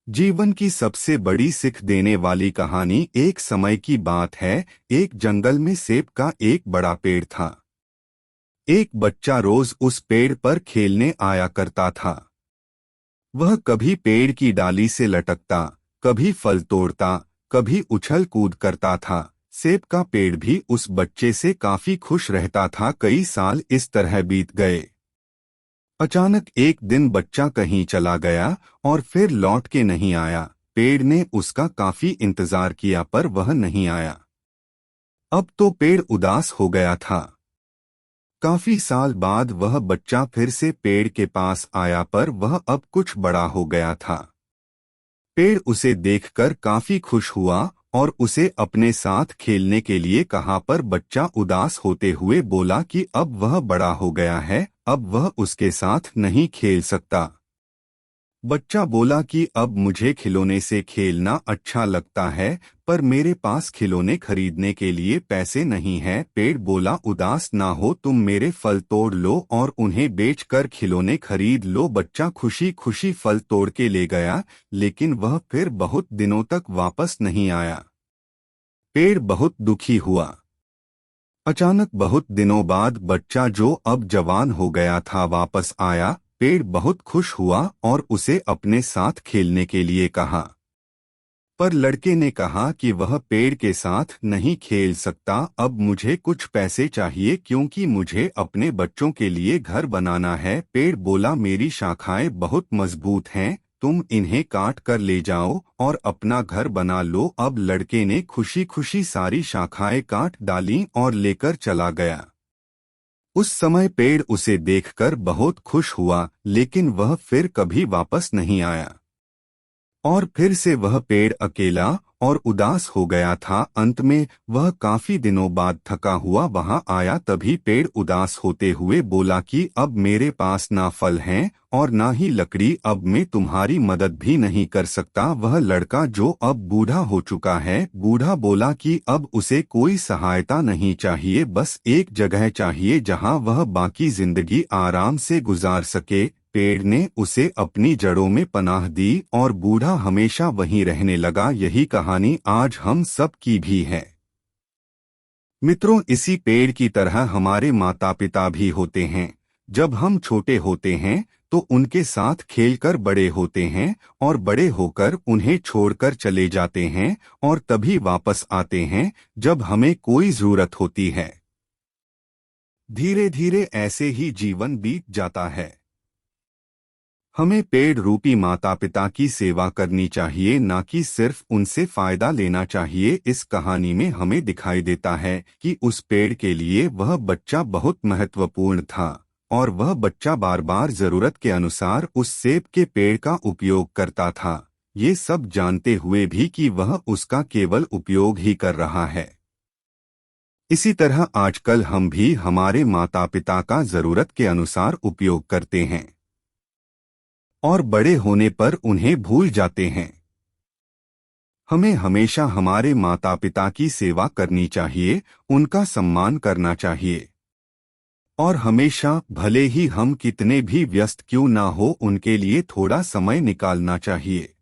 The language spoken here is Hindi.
जीवन की सबसे बड़ी सीख देने वाली कहानी एक समय की बात है। एक जंगल में सेब का एक बड़ा पेड़ था। एक बच्चा रोज उस पेड़ पर खेलने आया करता था। वह कभी पेड़ की डाली से लटकता, कभी फल तोड़ता, कभी उछल कूद करता था। सेब का पेड़ भी उस बच्चे से काफी खुश रहता था। कई साल इस तरह बीत गए। अचानक एक दिन बच्चा कहीं चला गया और फिर लौट के नहीं आया। पेड़ ने उसका काफी इंतजार किया पर वह नहीं आया। अब तो पेड़ उदास हो गया था। काफी साल बाद वह बच्चा फिर से पेड़ के पास आया पर वह अब कुछ बड़ा हो गया था। पेड़ उसे देखकर काफी खुश हुआ और उसे अपने साथ खेलने के लिए कहा पर बच्चा उदास होते हुए बोला कि अब वह बड़ा हो गया है, अब वह उसके साथ नहीं खेल सकता। बच्चा बोला कि अब मुझे खिलौने से खेलना अच्छा लगता है पर मेरे पास खिलौने खरीदने के लिए पैसे नहीं हैं। पेड़ बोला उदास ना हो, तुम मेरे फल तोड़ लो और उन्हें बेचकर खिलौने खरीद लो। बच्चा खुशी खुशी फल तोड़ के ले गया, लेकिन वह फिर बहुत दिनों तक वापस नहीं आया। पेड़ बहुत दुखी हुआ। अचानक बहुत दिनों बाद बच्चा, जो अब जवान हो गया था, वापस आया। पेड़ बहुत खुश हुआ और उसे अपने साथ खेलने के लिए कहा। पर लड़के ने कहा कि वह पेड़ के साथ नहीं खेल सकता। अब मुझे कुछ पैसे चाहिए क्योंकि मुझे अपने बच्चों के लिए घर बनाना है। पेड़ बोला मेरी शाखाएं बहुत मजबूत हैं, तुम इन्हें काट कर ले जाओ और अपना घर बना लो। अब लड़के ने खुशी खुशी सारी शाखाएं काट डाली और लेकर चला गया। उस समय पेड़ उसे देखकर बहुत खुश हुआ, लेकिन वह फिर कभी वापस नहीं आया। और फिर से वह पेड़ अकेला और उदास हो गया था। अंत में वह काफी दिनों बाद थका हुआ वहां आया। तभी पेड़ उदास होते हुए बोला कि अब मेरे पास ना फल हैं और ना ही लकड़ी, अब मैं तुम्हारी मदद भी नहीं कर सकता। वह लड़का, जो अब बूढ़ा हो चुका है, बूढ़ा बोला कि अब उसे कोई सहायता नहीं चाहिए, बस एक जगह चाहिए जहां वह बाकी जिंदगी आराम से गुजार सके। पेड़ ने उसे अपनी जड़ों में पनाह दी और बूढ़ा हमेशा वहीं रहने लगा। यही कहानी आज हम सब की भी है। मित्रों, इसी पेड़ की तरह हमारे माता पिता भी होते हैं। जब हम छोटे होते हैं तो उनके साथ खेलकर बड़े होते हैं और बड़े होकर उन्हें छोड़कर चले जाते हैं और तभी वापस आते हैं जब हमें कोई जरूरत होती है। धीरे धीरे ऐसे ही जीवन बीत जाता है। हमें पेड़ रूपी माता पिता की सेवा करनी चाहिए, ना कि सिर्फ उनसे फायदा लेना चाहिए। इस कहानी में हमें दिखाई देता है कि उस पेड़ के लिए वह बच्चा बहुत महत्वपूर्ण था और वह बच्चा बार बार जरूरत के अनुसार उस सेब के पेड़ का उपयोग करता था, ये सब जानते हुए भी कि वह उसका केवल उपयोग ही कर रहा है। इसी तरह आजकल हम भी हमारे माता पिता का जरूरत के अनुसार उपयोग करते हैं और बड़े होने पर उन्हें भूल जाते हैं। हमें हमेशा हमारे माता पिता की सेवा करनी चाहिए, उनका सम्मान करना चाहिए और हमेशा, भले ही हम कितने भी व्यस्त क्यों ना हो, उनके लिए थोड़ा समय निकालना चाहिए।